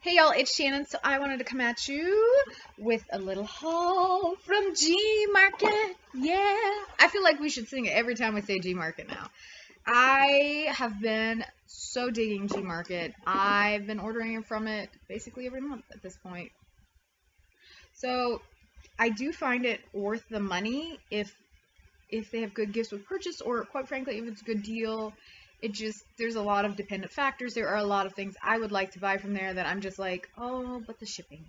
Hey y'all, it's Shannon. So I wanted to come at you with a little haul from gmarket. Yeah. I feel like we should sing it every time we say gmarket now. I have been so digging gmarket. I've been ordering from it basically every month at this point. So I do find it worth the money if they have good gifts with purchase, or quite frankly, if it's a good deal. There's a lot of dependent factors. There are a lot of things I would like to buy from there that I'm just like, oh, but the shipping.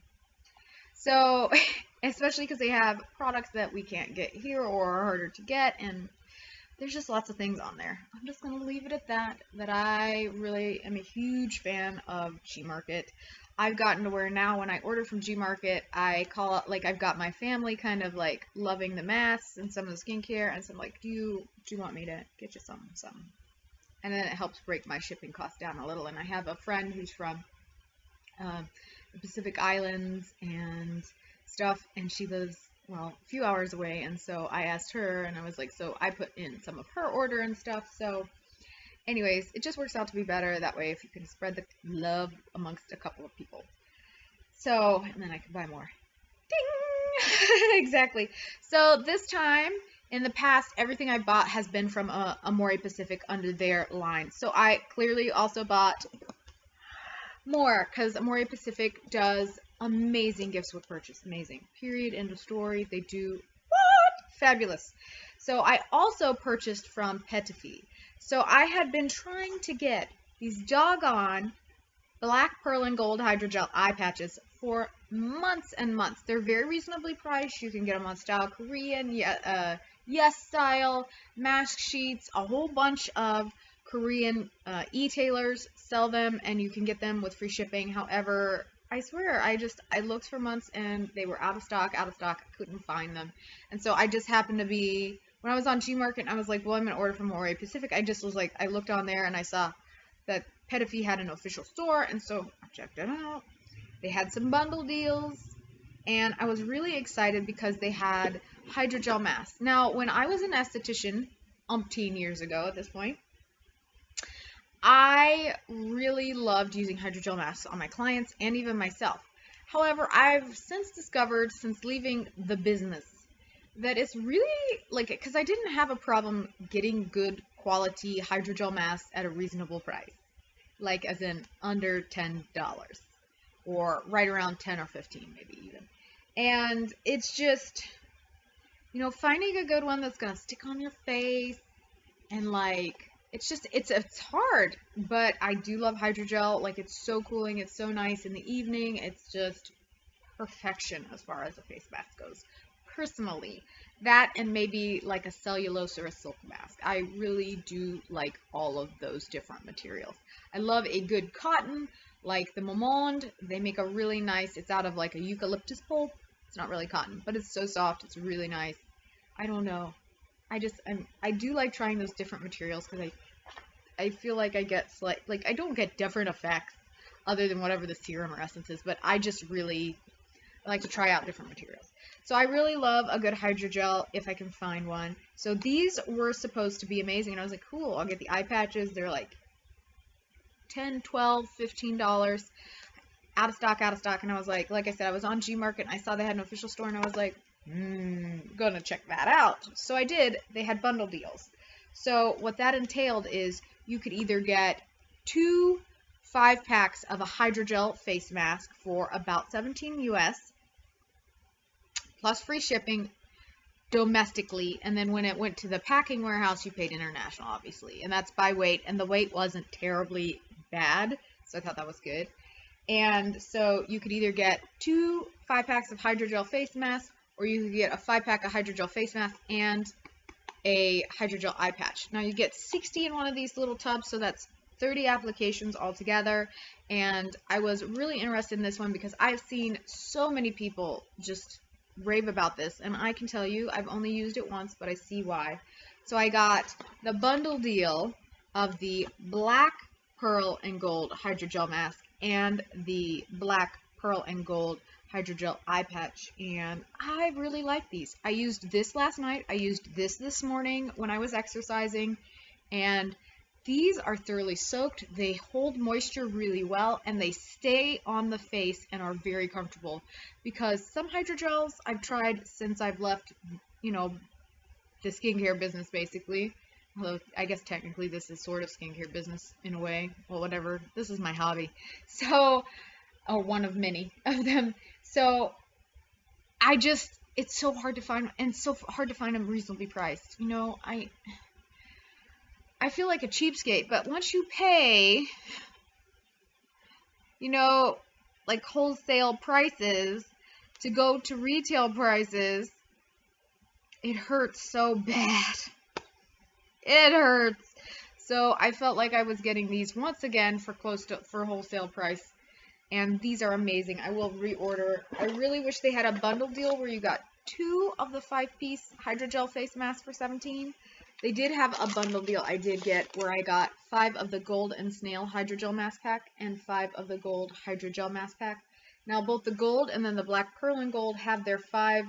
So, especially because they have products that we can't get here or are harder to get, and there's just lots of things on there. I'm just going to leave it at that I really am a huge fan of gmarket. I've gotten to where now when I order from gmarket, I call it, like, I've got my family kind of like loving the masks and some of the skincare, and so I'm like, do you want me to get you something? And then it helps break my shipping cost down a little. And I have a friend who's from the Pacific Islands and stuff, and she lives, well, a few hours away, and so I asked her, and I was like, so I put in some of her order and stuff. So anyways, it just works out to be better that way if you can spread the love amongst a couple of people. So, and then I can buy more. Ding! Exactly. So this time, in the past, everything I bought has been from Amore Pacific under their line. So I clearly also bought more because Amore Pacific does amazing gifts with purchase. Amazing. Period. End of story. They do what? Fabulous. So I also purchased from petitfee. So I had been trying to get these doggone black pearl and gold hydrogel eye patches for months and months. They're very reasonably priced. You can get them on Style Korean, Yes Style, Mask Sheets, a whole bunch of Korean e-tailers sell them, and you can get them with free shipping. However, I swear, I looked for months and they were out of stock. I couldn't find them. And so I just happened to be, when I was on gmarket, and I was like, well, I'm going to order from Amore Pacific. I just was like, I looked on there and I saw that petitfee had an official store, and so I checked it out. They had some bundle deals, and I was really excited because they had hydrogel masks. Now, when I was an esthetician, umpteen years ago at this point, I really loved using hydrogel masks on my clients and even myself. However, I've since discovered, since leaving the business, that it's really, like, because I didn't have a problem getting good quality hydrogel masks at a reasonable price. Like, as in under $10. Or right around 10 or 15, maybe even. And it's just, finding a good one that's going to stick on your face, and like, it's hard, but I do love hydrogel. Like, it's so cooling, it's so nice in the evening. It's just perfection as far as a face mask goes. Personally, that and maybe like a cellulose or a silk mask. I really do like all of those different materials. I love a good cotton, like the Momond. They make a really nice, it's out of like a eucalyptus pulp. It's not really cotton, but it's so soft. It's really nice. I don't know. I do like trying those different materials because I feel like I get I don't get different effects other than whatever the serum or essence is, but I just really like to try out different materials. So I really love a good hydrogel if I can find one. So these were supposed to be amazing, and I was like, cool, I'll get the eye patches. They're like $10, $12, $15. Out of stock. And I was like I said, I was on gmarket and I saw they had an official store, and I was like, gonna check that out. So I did. They had bundle deals. So what that entailed is you could either get 2 5-packs of a hydrogel face mask for about $17 US, plus free shipping domestically, and then when it went to the packing warehouse, you paid international, obviously, and that's by weight, and the weight wasn't terribly bad, so I thought that was good. And so you could either get 2 5-packs of hydrogel face masks, or you could get a 5-pack of hydrogel face mask and a hydrogel eye patch. Now you get 60 in one of these little tubs, so that's 30 applications altogether, and I was really interested in this one because I've seen so many people just rave about this, and I can tell you I've only used it once, but I see why. So I got the bundle deal of the black pearl and gold hydrogel mask and the black pearl and gold hydrogel eye patch, and I really like these. I used this last night, I used this morning when I was exercising, and these are thoroughly soaked. They hold moisture really well, and they stay on the face and are very comfortable. Because some hydrogels I've tried since I've left, you know, the skincare business basically. Although I guess technically this is sort of skincare business in a way. Well, whatever. This is my hobby. So, or one of many of them. So it's so hard to find, and so hard to find them reasonably priced. You know, I feel like a cheapskate, but once you pay, you know, like wholesale prices to go to retail prices, it hurts so bad. It hurts. So I felt like I was getting these once again for wholesale price. And these are amazing. I will reorder. I really wish they had a bundle deal where you got 2 of the 5-piece hydrogel face mask for $17. They did have a bundle deal I did get where I got 5 of the gold and snail hydrogel mask pack and 5 of the gold hydrogel mask pack. Now both the gold and then the black pearl and gold have their 5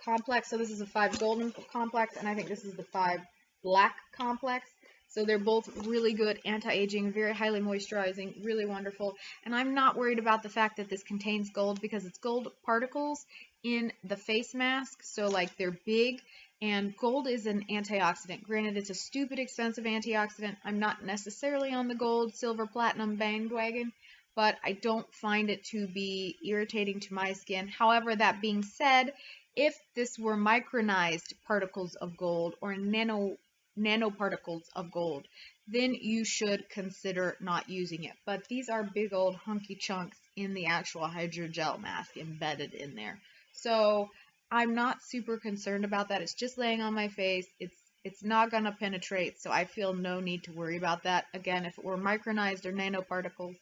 complex. So this is a 5 golden complex, and I think this is the 5 black complex. So they're both really good, anti-aging, very highly moisturizing, really wonderful. And I'm not worried about the fact that this contains gold because it's gold particles in the face mask. So like they're big, and gold is an antioxidant. Granted, it's a stupid expensive antioxidant. I'm not necessarily on the gold, silver, platinum bandwagon, but I don't find it to be irritating to my skin. However, that being said, if this were micronized particles of gold or nanoparticles of gold, then you should consider not using it. But these are big old hunky chunks in the actual hydrogel mask embedded in there. So I'm not super concerned about that. It's just laying on my face. It's not going to penetrate, so I feel no need to worry about that. Again, if it were micronized or nanoparticles,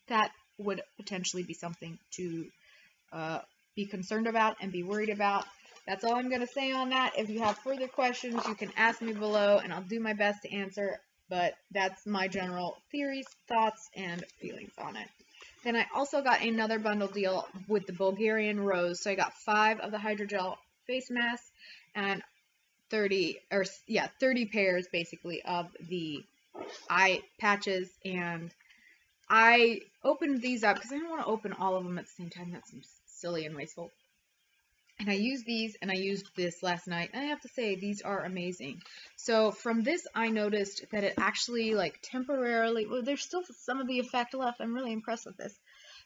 that would potentially be something to be concerned about and be worried about. That's all I'm going to say on that. If you have further questions, you can ask me below, and I'll do my best to answer. But that's my general theories, thoughts, and feelings on it. Then I also got another bundle deal with the Bulgarian Rose. So I got 5 of the hydrogel face masks and 30 pairs basically of the eye patches. And I opened these up because I don't want to open all of them at the same time. That seems silly and wasteful. And I used these, and I used this last night, and I have to say, these are amazing. So from this, I noticed that it actually, like, temporarily, well, there's still some of the effect left. I'm really impressed with this.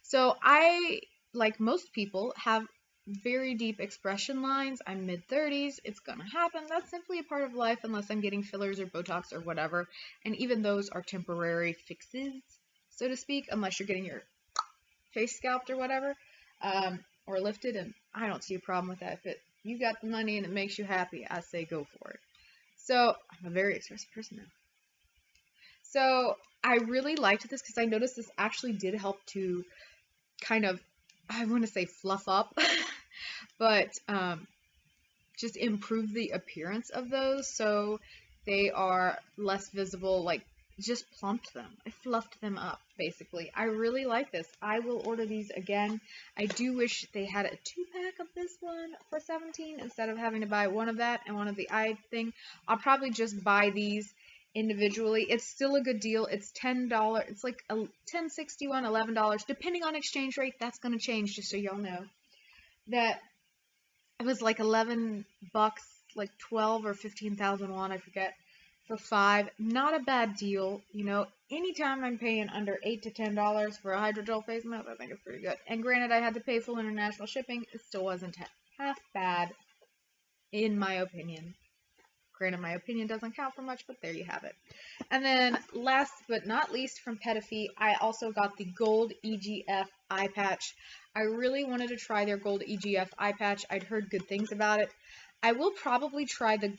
So I, like most people, have very deep expression lines. I'm mid-30s. It's gonna happen. That's simply a part of life unless I'm getting fillers or Botox or whatever. And even those are temporary fixes, so to speak, unless you're getting your face scalped or whatever. Or lifted, and I don't see a problem with that. If you got the money and it makes you happy, I say go for it. So I'm a very expressive person now. So I really liked this because I noticed this actually did help to kind of, I want to say fluff up, but just improve the appearance of those so they are less visible, like just plumped them. I fluffed them up, basically. I really like this. I will order these again. I do wish they had a 2-pack of this one for $17 instead of having to buy one of that and one of the eye thing. I'll probably just buy these individually. It's still a good deal. It's $10. It's like $10.61, $11, depending on exchange rate. That's going to change, just so y'all know. That it was like 11 bucks, like 12 or 15,000 won, I forget. For 5, not a bad deal. You know, anytime I'm paying under $8 to $10 for a hydrogel face mask, I think it's pretty good. And granted, I had to pay full international shipping. It still wasn't half bad, in my opinion. Granted, my opinion doesn't count for much, but there you have it. And then, last but not least, from petitfee, I also got the gold EGF eye patch. I really wanted to try their gold EGF eye patch. I'd heard good things about it. I will probably try the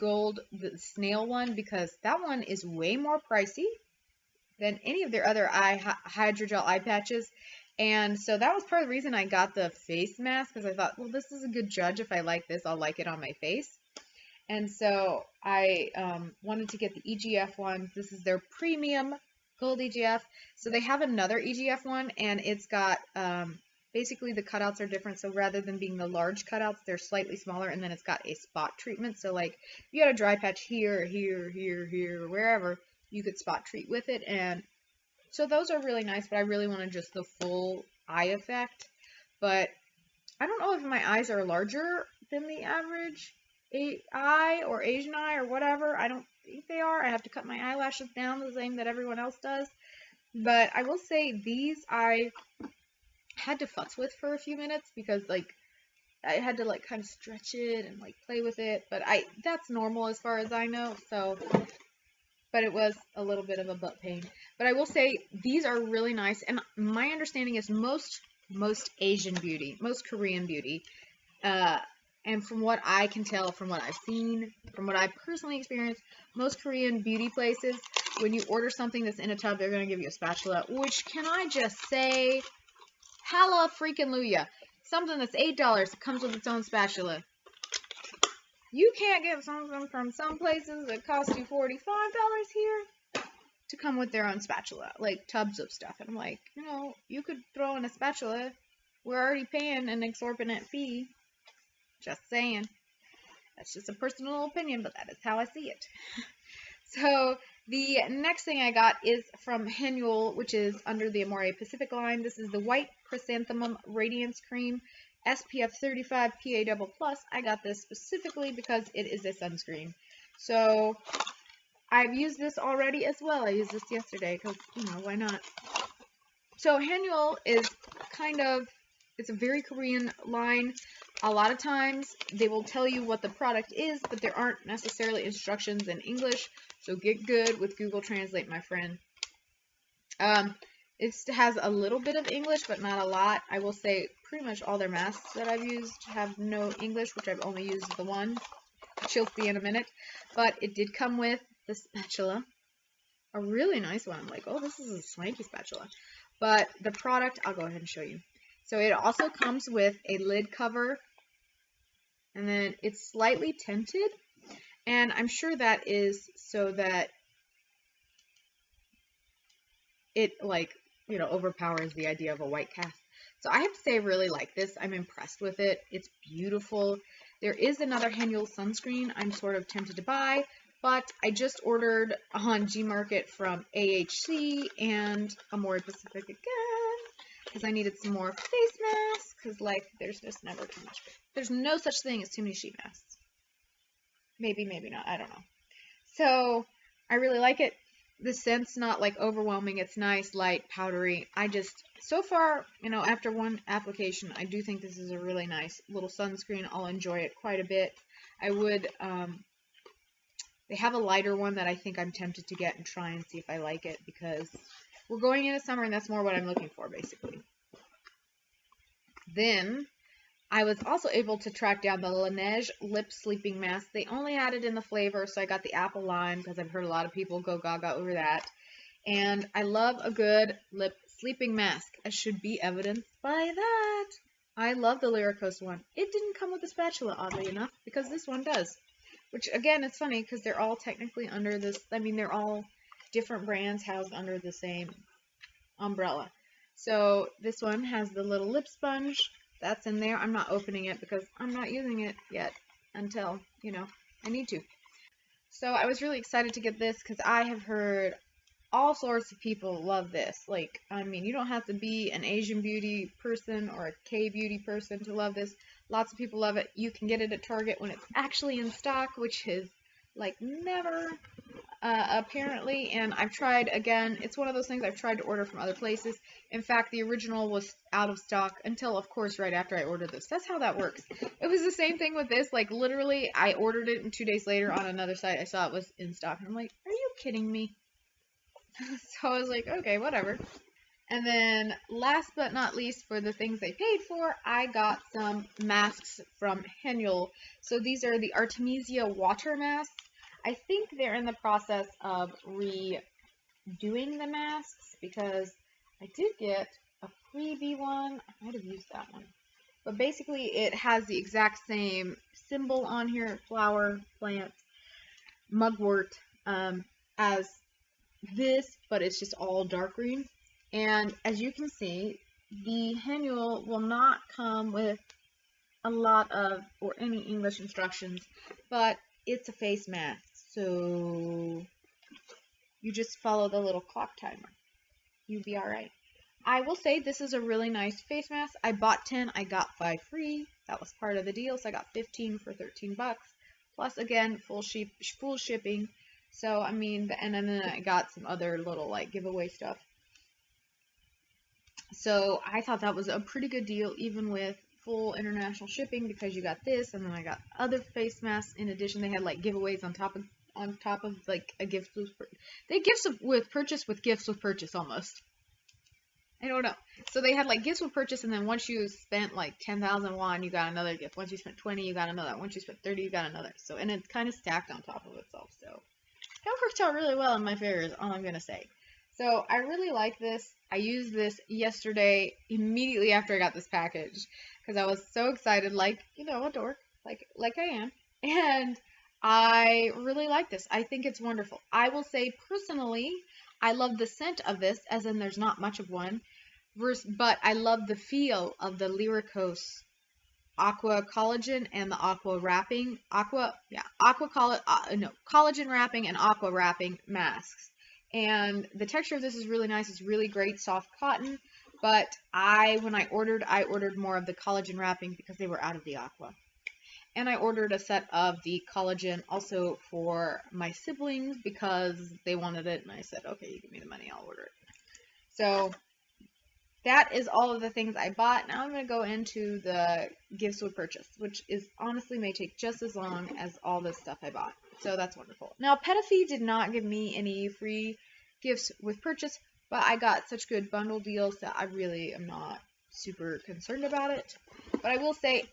snail one because that one is way more pricey than any of their other hydrogel eye patches. And so that was part of the reason I got the face mask, because I thought, well, this is a good judge. If I like this, I'll like it on my face. And so I wanted to get the EGF one. This is their premium gold EGF. So they have another EGF one, and it's got basically the cutouts are different. So rather than being the large cutouts, they're slightly smaller, and then it's got a spot treatment. So like if you had a dry patch here, here, here, here, wherever, you could spot treat with it, and so those are really nice, but I really wanted just the full eye effect. But I don't know if my eyes are larger than the average eye or Asian eye or whatever. I don't think they are. I have to cut my eyelashes down the same that everyone else does. But I will say these I had to futz with for a few minutes because like I had to like kind of stretch it and like play with it. But that's normal as far as I know. So, but it was a little bit of a butt pain. But I will say these are really nice. And my understanding is most Asian beauty, most Korean beauty, and from what I can tell, from what I've seen, from what I personally experienced, most Korean beauty places, when you order something that's in a tub, they're going to give you a spatula, which, can I just say, halla freaking luya. Something that's $8 that comes with its own spatula. You can't get something from some places that cost you $45 here to come with their own spatula, like tubs of stuff. And I'm like, you know, you could throw in a spatula. We're already paying an exorbitant fee. Just saying. That's just a personal opinion, but that is how I see it. So the next thing I got is from Henule, which is under the Amore Pacific line. This is the White Chrysanthemum Radiance Cream, SPF 35 PA++. I got this specifically because it is a sunscreen. So I've used this already as well. I used this yesterday because, you know, why not? So Henule is kind of, it's a very Korean line. A lot of times they will tell you what the product is, but there aren't necessarily instructions in English. So get good with Google Translate, my friend. It has a little bit of English, but not a lot. I will say pretty much all their masks that I've used have no English, which I've only used the one. She'll see in a minute. But it did come with the spatula. A really nice one. I'm like, oh, this is a swanky spatula. But the product, I'll go ahead and show you. So it also comes with a lid cover. And then it's slightly tinted. And I'm sure that is so that it, like, you know, overpowers the idea of a white cast. So I have to say I really like this. I'm impressed with it. It's beautiful. There is another Henule sunscreen I'm sort of tempted to buy, but I just ordered on gmarket from AHC and Amore Pacific again because I needed some more face masks because, like, there's just never too much. There's no such thing as too many sheet masks. Maybe, maybe not. I don't know. So I really like it. The scent's not like overwhelming. It's nice, light, powdery. So far, you know, after one application, I do think this is a really nice little sunscreen. I'll enjoy it quite a bit. I would, they have a lighter one that I think I'm tempted to get and try and see if I like it because we're going into summer and that's more what I'm looking for, basically. Then I was also able to track down the Laneige Lip Sleeping Mask. They only had it in the flavor, so I got the apple lime because I've heard a lot of people go gaga over that. And I love a good lip sleeping mask, as should be evidenced by that. I love the Lirikos one. It didn't come with a spatula, oddly enough, because this one does. Which, again, it's funny because they're all technically under this, I mean, they're all different brands housed under the same umbrella. So this one has the little lip sponge. That's in there. I'm not opening it because I'm not using it yet until, you know, I need to. So I was really excited to get this because I have heard all sorts of people love this. Like, I mean, you don't have to be an Asian beauty person or a K beauty person to love this. Lots of people love it. You can get it at Target when it's actually in stock, which is like never apparently. And I've tried, again, it's one of those things I've tried to order from other places. In fact, the original was out of stock until, of course, right after I ordered this. That's how that works. It was the same thing with this. Like, literally, I ordered it and 2 days later on another site, I saw it was in stock. And I'm like, are you kidding me? So I was like, okay, whatever. And then last but not least, for the things I paid for, I got some masks from Henule. So these are the Artemisia water masks. I think they're in the process of redoing the masks because I did get a freebie one. I might have used that one. But basically it has the exact same symbol on here, flower, plant, mugwort, as this, but it's just all dark green. And as you can see, the Henule will not come with a lot of or any English instructions, but it's a face mask, so You just follow the little clock timer. You'll be all right. I will say this is a really nice face mask. I bought 10, I got 5 free. That was part of the deal, so I got 15 for 13 bucks. Plus, again, full shipping. So, I mean, and then I got some other little, like, giveaway stuff. So, I thought that was a pretty good deal, even with full international shipping, because you got this, and then I got other face masks. In addition, they had, like, giveaways on top of like, a gift with purchase with gifts with purchase, almost. I don't know. So they had like gifts with purchase, and then once you spent like 10,000 won, you got another gift. Once you spent 20, you got another. Once you spent 30, you got another. So, and it's kind of stacked on top of itself. So that worked out really well in my favor, is all I'm going to say. So I really like this. I used this yesterday immediately after I got this package because I was so excited, like, you know, a dork, like I am. And I really like this. I think it's wonderful. I will say personally, I love the scent of this, as in there's not much of one, but I love the feel of the Lirikos Aqua Collagen and the Aqua Wrapping, Collagen Wrapping and Aqua Wrapping masks. And the texture of this is really nice. It's really great, soft cotton. But when I ordered more of the collagen wrapping because they were out of the Aqua. And I ordered a set of the collagen also for my siblings because they wanted it. And I said, okay, you give me the money, I'll order it. So that is all of the things I bought. Now I'm going to go into the gifts with purchase, which is honestly may take just as long as all this stuff I bought. So that's wonderful. Now, petitfee did not give me any free gifts with purchase, but I got such good bundle deals that I really am not super concerned about it. But I will say,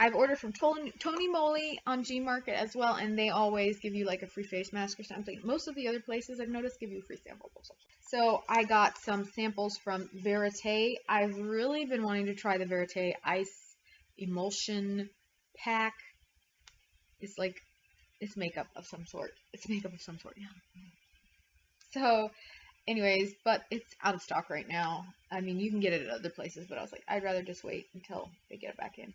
I've ordered from Tony Moly on Gmarket as well, and they always give you like a free face mask or something. Most of the other places I've noticed give you free samples. So I got some samples from Verite. I've really been wanting to try the Verite Ice Emulsion Pack. It's like, it's makeup of some sort. Yeah. So, anyways, but it's out of stock right now. I mean, you can get it at other places, but I was like, I'd rather just wait until they get it back in.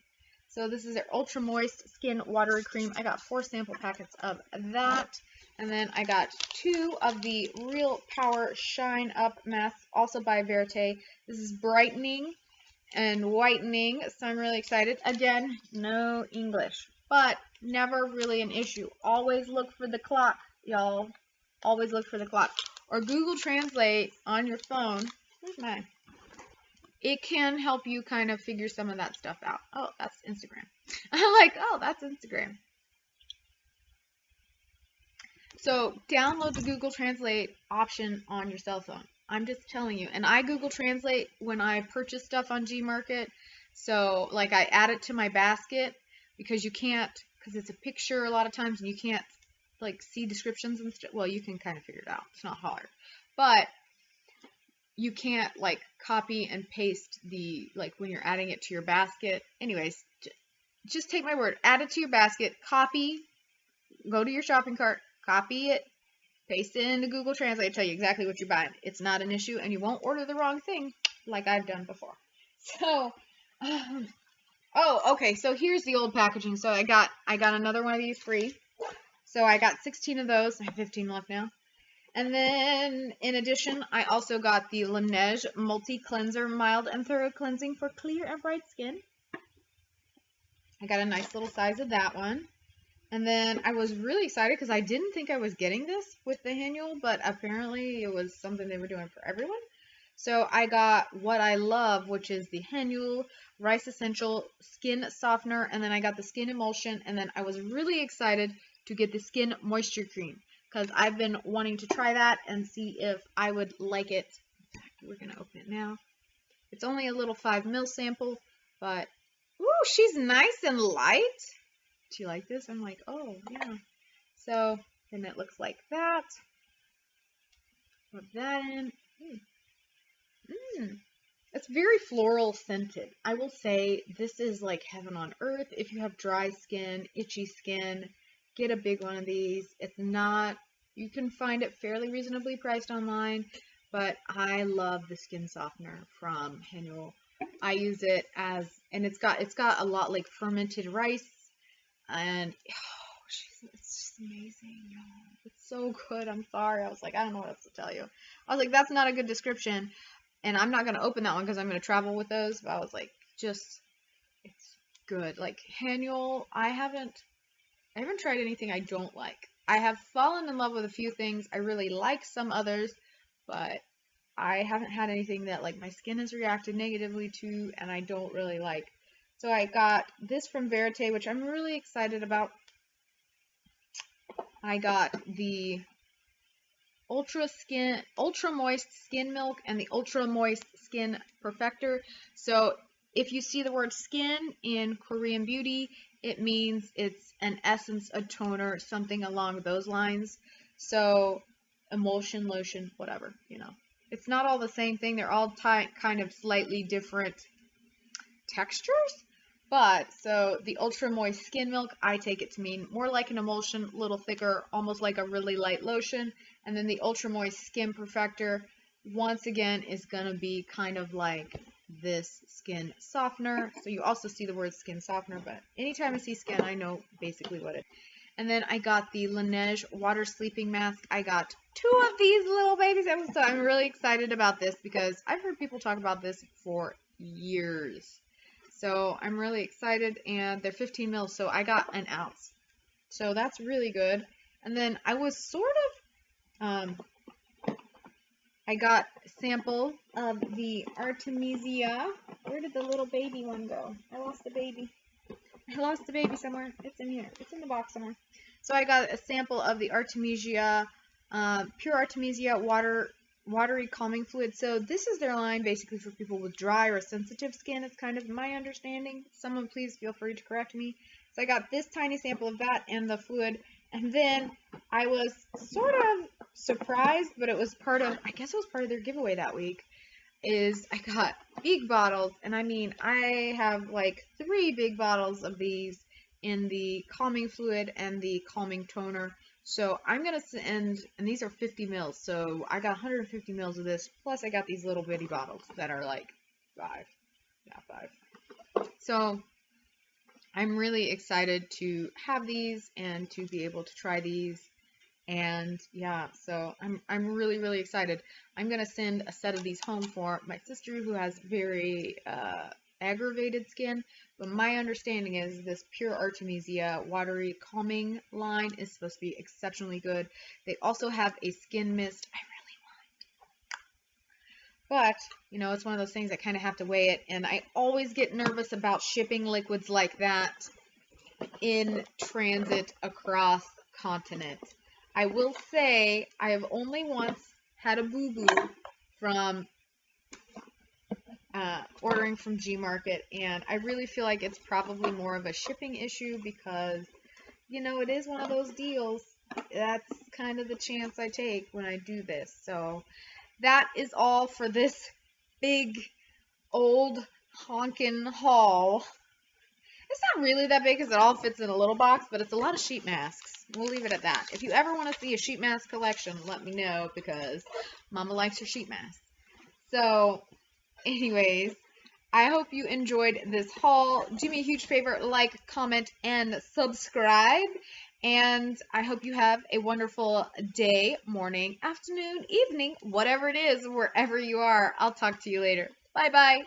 So this is their Ultra Moist Skin Watery Cream. I got 4 sample packets of that. And then I got 2 of the Real Power Shine Up masks, also by Verite. This is brightening and whitening, so I'm really excited. Again, no English, but never really an issue. Always look for the clock, y'all. Always look for the clock. Or Google Translate on your phone. Where's mine? It can help you kind of figure some of that stuff out. Oh, that's Instagram. I'm like, oh, that's Instagram. So download the Google Translate option on your cell phone. I'm just telling you. And I Google Translate when I purchase stuff on Gmarket. So like I add it to my basket because you can't, because it's a picture a lot of times and you can't like see descriptions and stuff. Well, you can kind of figure it out. It's not hard. But you can't like copy and paste the, like when you're adding it to your basket. Anyways, just take my word, add it to your basket, copy, go to your shopping cart, copy it, paste it into Google Translate, tell you exactly what you're buying. It's not an issue and you won't order the wrong thing like I've done before. So, oh, okay. So here's the old packaging. So I got another one of these free. So I got 16 of those. I have 15 left now. And then, in addition, I also got the Laneige Multi-Cleanser Mild and Thorough Cleansing for clear and bright skin. I got a nice little size of that one. And then I was really excited because I didn't think I was getting this with the Haniel, but apparently it was something they were doing for everyone. So I got what I love, which is the Haniel Rice Essential Skin Softener, and then I got the Skin Emulsion, and then I was really excited to get the Skin Moisture Cream, because I've been wanting to try that and see if I would like it. In fact, we're going to open it now. It's only a little 5 ml sample, but, ooh, she's nice and light. Do you like this? I'm like, oh, yeah. So, then it looks like that. Put that in. It's very floral scented. I will say this is like heaven on earth. If you have dry skin, itchy skin, get a big one of these. It's not, you can find it fairly reasonably priced online, but I love the skin softener from Haniel. I use it as, and it's got a lot like fermented rice, and oh, it's just amazing, y'all. It's so good. I'm sorry. I was like, I don't know what else to tell you. I was like, that's not a good description. And I'm not going to open that one because I'm going to travel with those. But I was like, just, it's good. Like, Haniel, I haven't tried anything I don't like. I have fallen in love with a few things. I really like some others, but I haven't had anything that like my skin has reacted negatively to and I don't really like. So I got this from Verite, which I'm really excited about. I got the Ultra Moist Skin Milk and the Ultra Moist Skin Perfector. So if you see the word skin in Korean Beauty, it means it's an essence, a toner, something along those lines. So emulsion, lotion, whatever, you know. It's not all the same thing. They're all kind of slightly different textures. But, so the Ultra Moist Skin Milk, I take it to mean more like an emulsion, a little thicker, almost like a really light lotion. And then the Ultra Moist Skin Perfector, once again, is going to be kind of like this skin softener. So you also see the word skin softener, but anytime I see skin, I know basically what it is. And then I got the Laneige Water Sleeping Mask. I got 2 of these little babies, so I'm really excited about this because I've heard people talk about this for years. So I'm really excited, and they're 15 mils, so I got an ounce. So that's really good. And then I was sort of, I got a sample of the Artemisia. Where did the little baby one go? I lost the baby. I lost the baby somewhere. It's in here. It's in the box somewhere. So I got a sample of the Artemisia, pure Artemisia watery calming fluid. So this is their line basically for people with dry or sensitive skin. It's kind of my understanding. Someone please feel free to correct me. So I got this tiny sample of that and the fluid. And then I was sort of surprised, but it was part of, I guess it was part of their giveaway that week, is I got big bottles. And I mean, I have like 3 big bottles of these in the calming fluid and the calming toner. So I'm going to send, and these are 50 mils, so I got 150 mils of this, plus I got these little bitty bottles that are like 5. So I'm really excited to have these and to be able to try these. And yeah, so I'm really, really excited. I'm going to send a set of these home for my sister who has very aggravated skin, but my understanding is this pure Artemisia watery calming line is supposed to be exceptionally good. They also have a skin mist I really want, but you know, it's one of those things I kind of have to weigh it, and I always get nervous about shipping liquids like that in transit across continents. I will say I have only once had a boo-boo from ordering from Gmarket, and I really feel like it's probably more of a shipping issue because, you know, it is one of those deals. That's kind of the chance I take when I do this. So that is all for this big old honkin' haul. It's not really that big because it all fits in a little box, but it's a lot of sheet masks. We'll leave it at that. If you ever want to see a sheet mask collection, let me know because Mama likes her sheet masks. So anyways, I hope you enjoyed this haul. Do me a huge favor, like, comment, and subscribe. And I hope you have a wonderful day, morning, afternoon, evening, whatever it is, wherever you are. I'll talk to you later. Bye-bye.